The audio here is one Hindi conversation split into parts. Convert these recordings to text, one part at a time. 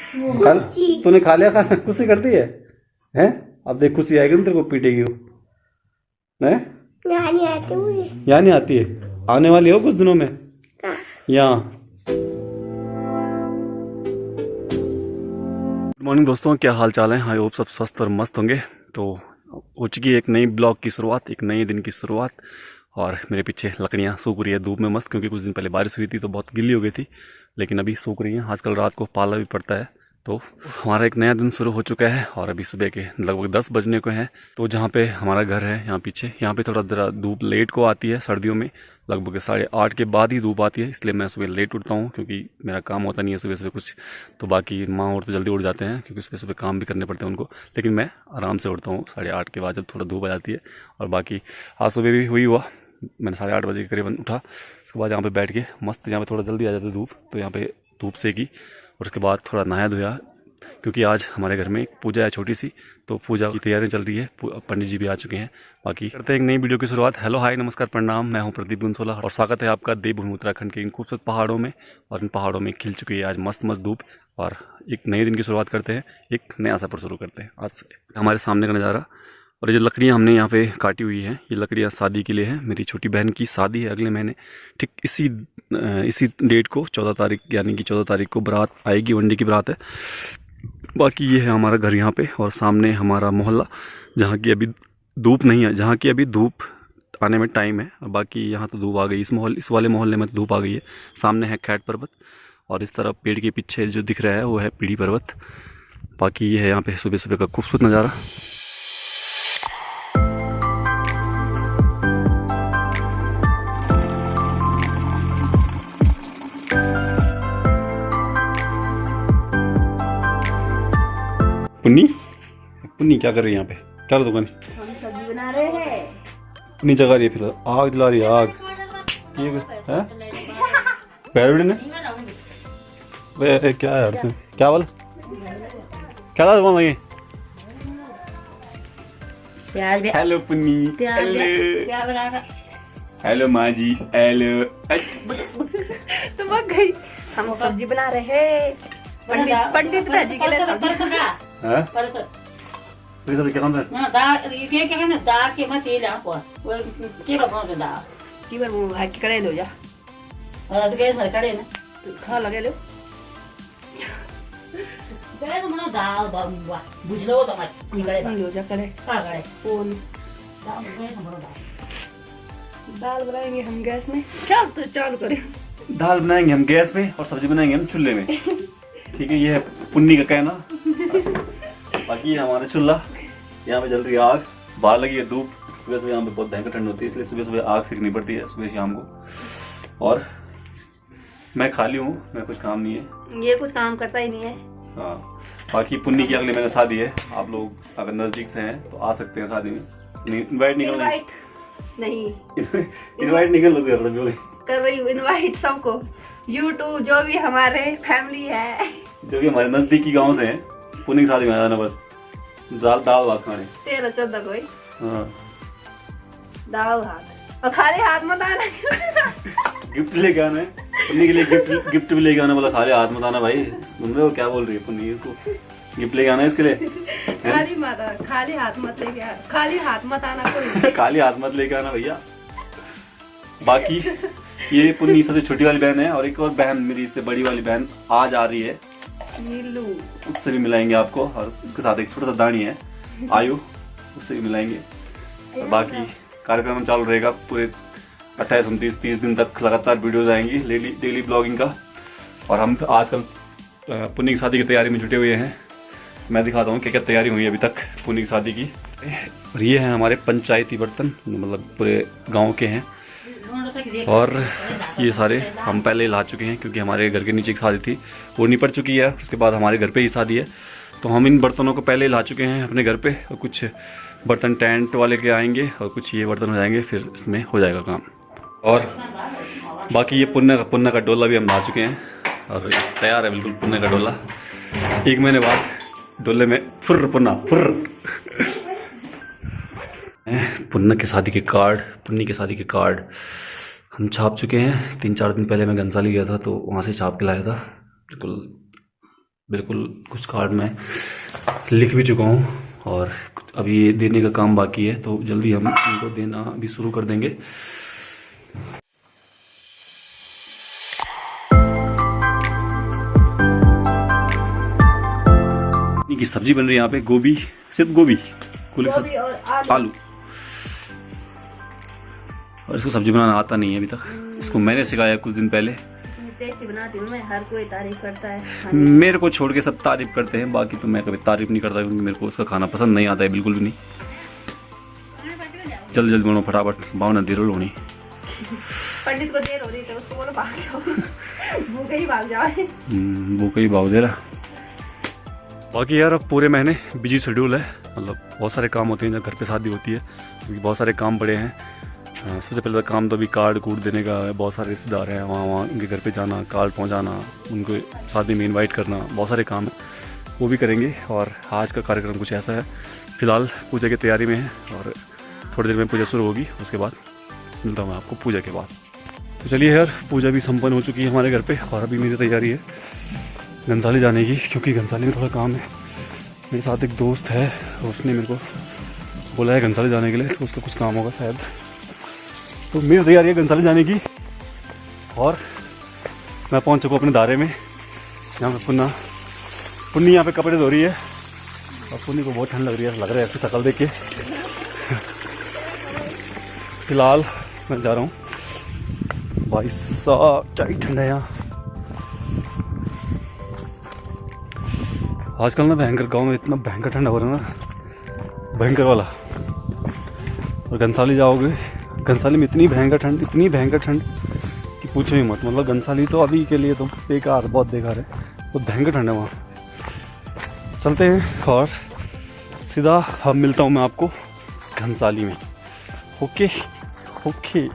तूने खा लिया खाना? खुशी करती है हैं? अब देख खुशी आएगी ना तेरे को पीटेगी वो हैं? यहाँ नहीं आती है, आने वाली हो कुछ दिनों में यहाँ। गुड मॉर्निंग दोस्तों, क्या हाल चाल है? आई होप सब स्वस्थ और मस्त होंगे। तो हो चुकी है एक नई ब्लॉग की शुरुआत, एक नए दिन की शुरुआत। और मेरे पीछे लकड़ियाँ सूख रही है धूप में मस्त, क्योंकि कुछ दिन पहले बारिश हुई थी तो बहुत गिल्ली हो गई थी, लेकिन अभी सूख रही हैं। आजकल रात को पाला भी पड़ता है। तो हमारा एक नया दिन शुरू हो चुका है और अभी सुबह के लगभग 10 बजने को हैं। तो जहाँ पे हमारा घर है यहाँ पीछे, यहाँ पे थोड़ा जरा धूप लेट को आती है सर्दियों में, लगभग 8:30 के बाद ही धूप आती है। इसलिए मैं सुबह लेट उठता हूँ, क्योंकि मेरा काम होता नहीं है सुबह सुबह कुछ। तो बाकी माँ और तो जल्दी उठ जाते हैं, क्योंकि सुबह सुबह काम भी करने पड़ते हैं उनको। लेकिन मैं आराम से उठता हूँ 8:30 के बाद, जब थोड़ा धूप आ जाती है। और बाकी आज सुबह भी हुआ, मैंने 8:30 बजे के करीबन उठा। उसके बाद यहाँ पे बैठ के मस्त, यहाँ पे थोड़ा जल्दी आ जाती धूप, तो यहाँ पे धूप सेकी। और उसके बाद थोड़ा नहाया धोया, क्योंकि आज हमारे घर में एक पूजा है छोटी सी, तो पूजा की तैयारी चल रही है। पंडित जी भी आ चुके हैं। बाकी करते हैं एक नई वीडियो की शुरुआत। हेलो हाय नमस्कार प्रणाम, मैं हूं प्रदीप गुंसोला और स्वागत है आपका देवभूमि उत्तराखंड के इन खूबसूरत पहाड़ों में। और इन पहाड़ों में खिल चुकी है आज मस्त मस्त धूप, और एक नए दिन की शुरुआत करते हैं, एक नया सफर शुरू करते हैं आज से। हमारे सामने का नज़ारा, और ये जो लकड़ियाँ हमने यहाँ पे काटी हुई हैं, ये लकड़ियाँ शादी के लिए हैं। मेरी छोटी बहन की शादी है अगले महीने, ठीक इसी डेट को 14 तारीख, यानी कि 14 तारीख को बारात आएगी, वनडे की बारात है। बाकी ये है हमारा घर यहाँ पे, और सामने हमारा मोहल्ला, जहाँ की अभी धूप नहीं है, जहाँ की अभी धूप आने में टाइम है। बाकी यहाँ तो धूप आ गई, इस वाले मोहल्ले में तो धूप आ गई है। सामने है खैट पर्वत, और इस तरफ पेड़ के पीछे जो दिख रहा है वो है पीढ़ी पर्वत। बाकी ये है यहाँ पे सुबह सुबह का खूबसूरत नज़ारा। पुन्नी, पुन्नी क्या कर रही है यहाँ पे? क्या दुकान? हम सब्जी बना रहे हैं। पुन्नी जगा रही है, फिर आग जला रही है। आग ये है पैरविड ने वे क्या है यार? क्या बोल, क्या था बोल लगे? प्याज। हेलो पुन्नी, हेलो हेलो माँ जी, हेलो। तुम भाग गई। हम सब्जी बना रहे हैं, पंडित भाजी के लिए सब्जी। हाँ? ये सब क्या काम है? दाल के मत तेल आपको वो के बनाओ के दाल की बार वो भाग के कड़े लो जा, और के सर कड़े ना खा लगे लो कड़े तो मनो दाल बाबूआ बुझ लो तो मत कड़े लो जा, कड़े खा कड़े कौन दाल में मनो दाल बनाएंगे हम गैस में। क्या तो चालू करें, दाल बनाएंगे हम गैस में और सब्जी बनाएंगे हम चूल्हे में। ठीक है, ये है पुन्नी का कहना। बाकी हमारा चूल्हा, यहाँ पे जल रही है आग, बाहर लगी है धूप। सुबह सुबह यहाँ पे बहुत भयंकर ठंड होती है, इसलिए सुबह सुबह आग सेकनी पड़ती है सुबह शाम को। और मैं खाली हूँ, मैं कुछ काम नहीं है, ये कुछ काम करता ही नहीं है। हाँ। बाकी पुन्नी की अगले महीने शादी है, आप लोग अगर नजदीक से हैं तो आ सकते हैं शादी में। इनवाइट नहीं कर रही हूँ इनवाइट सबको, यूट्यूब जो भी हमारे फैमिली है, जो भी हमारे नजदीकी गांव से हैं, पुन्नी की शादी में आ जाना। बस दाल भात खाने 13-14 कोई। हाँ। दाल भात और खाली हाथ मत आना। गिफ्ट लेके आना है पुन्नी के लिए, गिफ्ट भी लेके आना। बोला खाली हाथ मत आना भाई, सुन रहे हो क्या बोल रही है पुन्नी? इसको गिफ्ट लेके आना है इसके लिए। खाली हाथ मत लेके आना, खाली हाथ मत आना कोई। खाली हाथ मत लेके आना भैया। बाकी ये पुन्नी सबसे छोटी वाली बहन है, और एक और बहन मेरी इससे बड़ी वाली बहन आज आ रही है, नीलू, उससे भी मिलाएंगे आपको। और उसके साथ एक छोटा सा दानी है आयु, उससे भी मिलाएंगे। और बाकी कार्यक्रम चालू रहेगा पूरे 28, 29, 30 दिन तक लगातार वीडियोज आएंगी डेली ब्लॉगिंग का। और हम आजकल पुन्नी की शादी की तैयारी में जुटे हुए हैं। मैं दिखाता हूँ क्या क्या तैयारी हुई अभी तक पुन्नी की शादी की। और ये हैं हमारे पंचायती बर्तन, मतलब पूरे गाँव के हैं। और ये सारे हम पहले ही ला चुके हैं, क्योंकि हमारे घर के नीचे एक शादी थी, वो निपट चुकी है। उसके बाद हमारे घर पे ही शादी है, तो हम इन बर्तनों को पहले ही ला चुके हैं अपने घर पे। और कुछ बर्तन टेंट वाले के आएंगे, और कुछ ये बर्तन हो जाएंगे, फिर इसमें हो जाएगा काम। और बाकी ये पुन्ना का डोला भी हम ला चुके हैं, और तैयार है बिल्कुल पुन्ना का डोला। 1 महीने बाद डोले में फुर्र पुन्ना फुर्र। पुन्नी की शादी के कार्ड हम छाप चुके हैं। 3-4 दिन पहले मैं घनसाली गया था, तो वहाँ से छाप के लाया था। बिल्कुल बिल्कुल कुछ कार्ड मैं लिख भी चुका हूँ और अभी ये देने का काम बाकी है, तो जल्दी हम इनको देना भी शुरू कर देंगे। की सब्जी बन रही है यहाँ पे, गोभी, सिर्फ गोभी और आलू। और इसको सब्जी बनाना आता नहीं है अभी तक, इसको मैंने सिखाया कुछ दिन पहले। टेस्टी बनाती हूँ मैं, हर कोई तारीफ करता है। मेरे को छोड़ के सब तारीफ करते हैं, बाकी तो मैं कभी तारीफ नहीं करता क्योंकि मेरे को उसका खाना पसंद नहीं आता है, बिल्कुल भी नहीं। जल्दी जल्दी बनो फटाफट, भावना देर होनी। पंडित को देर हो रही है तो उसको बोलो भाग जाओ, भूखे ही भाग जाओ। भूखे ही भाग दे रहा। बाकी यार अब पूरे महीने बिजी शेड्यूल है, मतलब बहुत सारे काम होते हैं जब घर पे शादी होती है, क्योंकि बहुत सारे काम पड़े हैं। सबसे पहले तो काम तो अभी कार्ड कूड देने का है, बहुत सारे रिश्तेदार हैं वहाँ उनके घर पे जाना, कार्ड पहुँचाना, उनको शादी में इनवाइट करना, बहुत सारे काम है, वो भी करेंगे। और आज का कार्यक्रम कुछ ऐसा है, फिलहाल पूजा की तैयारी में है और थोड़ी देर में पूजा शुरू होगी, उसके बाद मिलता हूँ मैं आपको पूजा के बाद। तो चलिए यार, पूजा भी संपन्न हो चुकी है हमारे घर पे और अभी मेरी तैयारी है घनसाली जाने की, क्योंकि घनसाली में थोड़ा काम है। मेरे साथ एक दोस्त है, उसने मेरे को बोला है घनसाली जाने के लिए, तो उसका कुछ काम होगा शायद। तो मेरी तैयारी है घनसाली जाने की और मैं पहुंच चुका हूँ अपने दायरे में। यहाँ पे पुन्नी यहाँ पे कपड़े धो रही है और पुन्नी को बहुत ठंड लग रही है, लग रहा है ऐसी शक्ल देख के। फिलहाल मैं जा रहा हूँ। भाई साहब क्या ही ठंड है यहाँ आजकल ना, भयंकर गांव में इतना भयंकर ठंडा हो रहा है ना, भयंकर वाला। और घनसाली जाओगे, घनसाली में इतनी भयंकर ठंड कि पूछो ही मत। मतलब घनसाली तो अभी के लिए तो बेकार, बहुत बेकार है, बहुत भयंकर ठंड है वहाँ। चलते हैं और सीधा हम मिलता हूँ मैं आपको घनसाली में। Okay okay.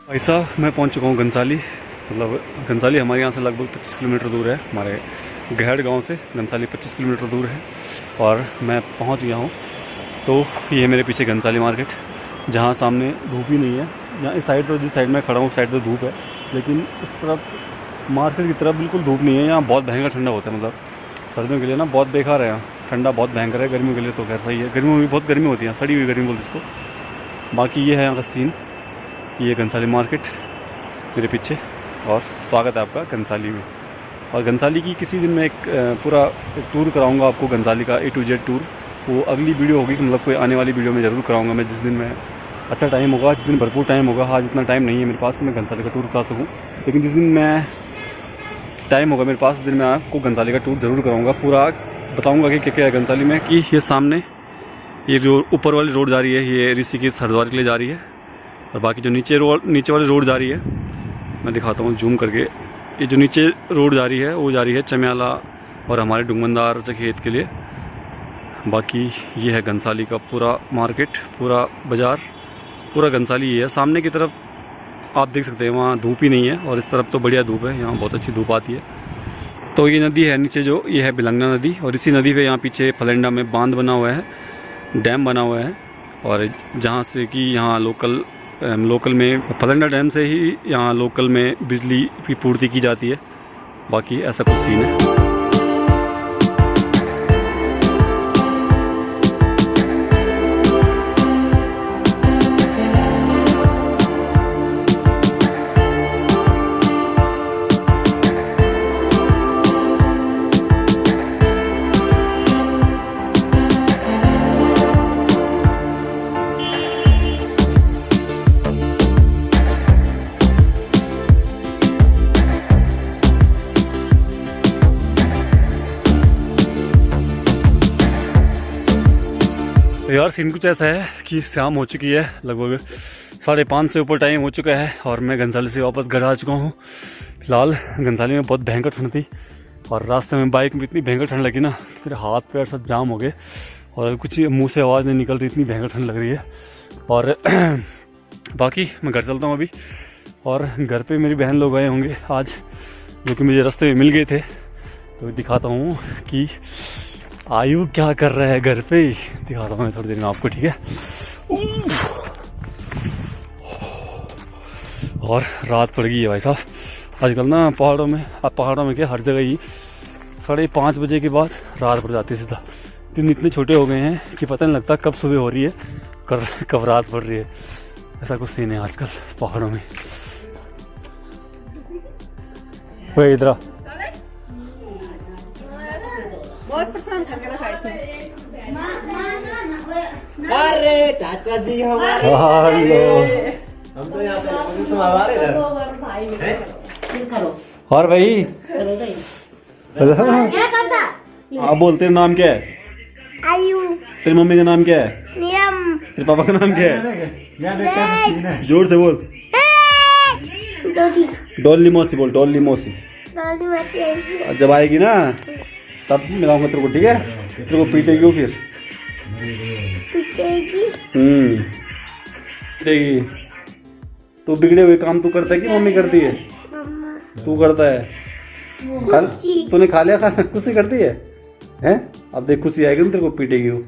भाई साहब मैं पहुंच चुका हूं घनसाली। मतलब घनसाली हमारे यहाँ से लगभग 25 किलोमीटर दूर है, हमारे गहड़ गांव से घनसाली 25 किलोमीटर दूर है और मैं पहुंच गया हूं। तो ये है मेरे पीछे घनसाली मार्केट, जहां सामने धूप ही नहीं है। यहाँ इस साइड पर, जिस साइड में खड़ा हूँ, साइड पर धूप है, लेकिन इस तरफ मार्केट की तरफ बिल्कुल धूप नहीं है। यहाँ बहुत भयंकर ठंडा होता है, मतलब सर्दियों के लिए ना बहुत बेकार है यहाँ, ठंडा बहुत भयंकर है। गर्मियों के लिए तो कैसा ही है, गर्मियों में भी बहुत गर्मी होती है, सड़ी हुई गर्मी बोलते इसको। बाकी ये है यहाँ का सीन, ये घनसाली मार्केट मेरे पीछे, और स्वागत है आपका घनसाली में। और घनसाली की किसी दिन मैं एक पूरा टूर कराऊंगा आपको, घनसाली का A to Z टूर। वो अगली वीडियो होगी, मतलब कोई आने वाली वीडियो में ज़रूर कराऊंगा मैं, जिस दिन मैं अच्छा टाइम होगा, जिस दिन भरपूर टाइम होगा। आज इतना टाइम नहीं है मेरे पास कि मैं घनसाली का टूर करा सकूँ, लेकिन जिस दिन मैं टाइम होगा मेरे पास, उस दिन मैं आपको घनसाली का टूर ज़रूर कराऊँगा। पूरा बताऊँगा कि क्या क्या है घनसाली में। कि ये सामने ये जो ऊपर वाली रोड जा रही है, ये ऋषिकेश हरिद्वार के लिए जा रही है, और बाकी जो नीचे वाली रोड जा रही है, मैं दिखाता हूँ जूम करके। ये जो नीचे रोड जा रही है वो जा रही है चम्याला और हमारे डुंगमंदार खेत के लिए। बाकी ये है घनसाली का पूरा मार्केट, पूरा बाज़ार, पूरा घनसाली ये है। सामने की तरफ आप देख सकते हैं वहाँ धूप ही नहीं है, और इस तरफ तो बढ़िया धूप है, यहाँ बहुत अच्छी धूप आती है। तो ये नदी है नीचे जो, ये है बिलंगना नदी, और इसी नदी पे यहाँ पीछे फलेंडा में बांध बना हुआ है, डैम बना हुआ है, और जहाँ से कि यहाँ लोकल में फलेंडा डैम से ही यहाँ लोकल में बिजली की पूर्ति की जाती है। बाकी ऐसा कुछ सीन है। तो यार सीन कुछ ऐसा है कि शाम हो चुकी है, लगभग 5:30 से ऊपर टाइम हो चुका है और मैं घनसाली से वापस घर आ चुका हूँ। फिलहाल घनसाली में बहुत भयंकर ठंड थी और रास्ते में बाइक में इतनी भयंकर ठंड लगी ना, फिर हाथ पैर सब जाम हो गए और कुछ मुंह से आवाज़ नहीं निकल रही, इतनी भयंकर ठंड लग रही है। और बाकी मैं घर चलता हूँ अभी, और घर पे मेरी बहन लोग आए होंगे आज, जो कि मुझे रास्ते में मिल गए थे। तो दिखाता हूँ कि आयु क्या कर रहा है घर पे, दिखाता हूँ मैं थोड़ी देर में आपको, ठीक है। और रात पड़ गई है भाई साहब। आजकल ना पहाड़ों में क्या, हर जगह ही 5:30 बजे के बाद रात पड़ जाती है सीधा। दिन इतने छोटे हो गए हैं कि पता नहीं लगता कब सुबह हो रही है, कब रात पड़ रही है। ऐसा कुछ सीन है आजकल पहाड़ों में। वही इधर बहुत परेशान करके रखा इसने। अरे चाचा जी हमारे, हेलो। हम तो यहाँ पे तुम हमारे घर। और भाई हेलो, आप बोलते हैं नाम क्या है? आयु, तेरी मम्मी का नाम क्या है? नियम, तेरे पापा का नाम क्या है? जोर से बोल। डोडी, डॉली मौसी बोल, डॉली मौसी। डोडी मचे, जब आएगी ना तब मिलाऊंगा तेरे को, ठीक है। तेरे को पीटेगी वो फिर। पिटेगी, पीटेगी। तू बिगड़े हुए काम तू करता है कि मम्मी करती है? मम्मा, तू करता है। तूने खा लिया खाना? खुशी करती है हैं? अब देख खुशी आएगी ना तेरे को, पीटेगी वो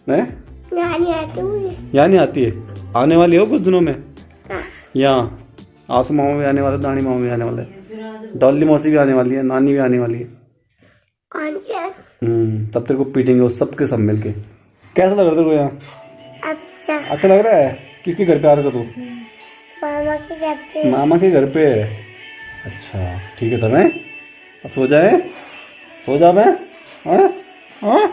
हैं? नानी आती मुझे, यहाँ नहीं आती है, आने वाली हो कुछ दिनों में। यहाँ आंसू मामा भी आने वाला है, दानी मामा भी आने वाला है, डॉली मौसी भी आने वाली है, नानी भी आने वाली है। कौन क्या? तब तेरे को पीटेंगे वो सबके सब मिलके। कैसा लग रहा है तेरे को यहाँ? अच्छा, अच्छा लग रहा है? किसके घर पे आ रहा था तू? मामा के घर पे, मामा के घर पे। अच्छा ठीक है, तब अब सो जाए, सो जा मैं। हाँ हाँ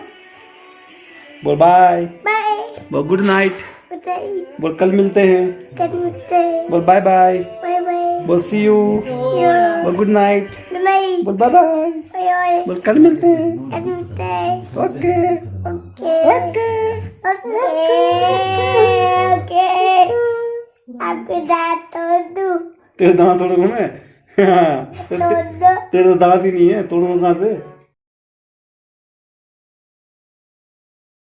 बोल बाय, बाय, बोल गुड नाइट, बताइए, बोल कल मिलते हैं, कल मिलते हैं, बोल बाय बाय, बाय बाय, बोल सी यू, बोल गुड नाइट, गुड नाइट, बोल बाय बाय, बाय बाय, बोल कल मिलते हैं। कल मिलते हैं, ओके ओके, ओके। ओके, आपके दांत तोड़ दूं, तेरे दांत तोड़ूंगा मैं? हाँ, तोड़ दो, तेरे तो दांत ही नहीं है, तोड़ूंगा कहाँ से?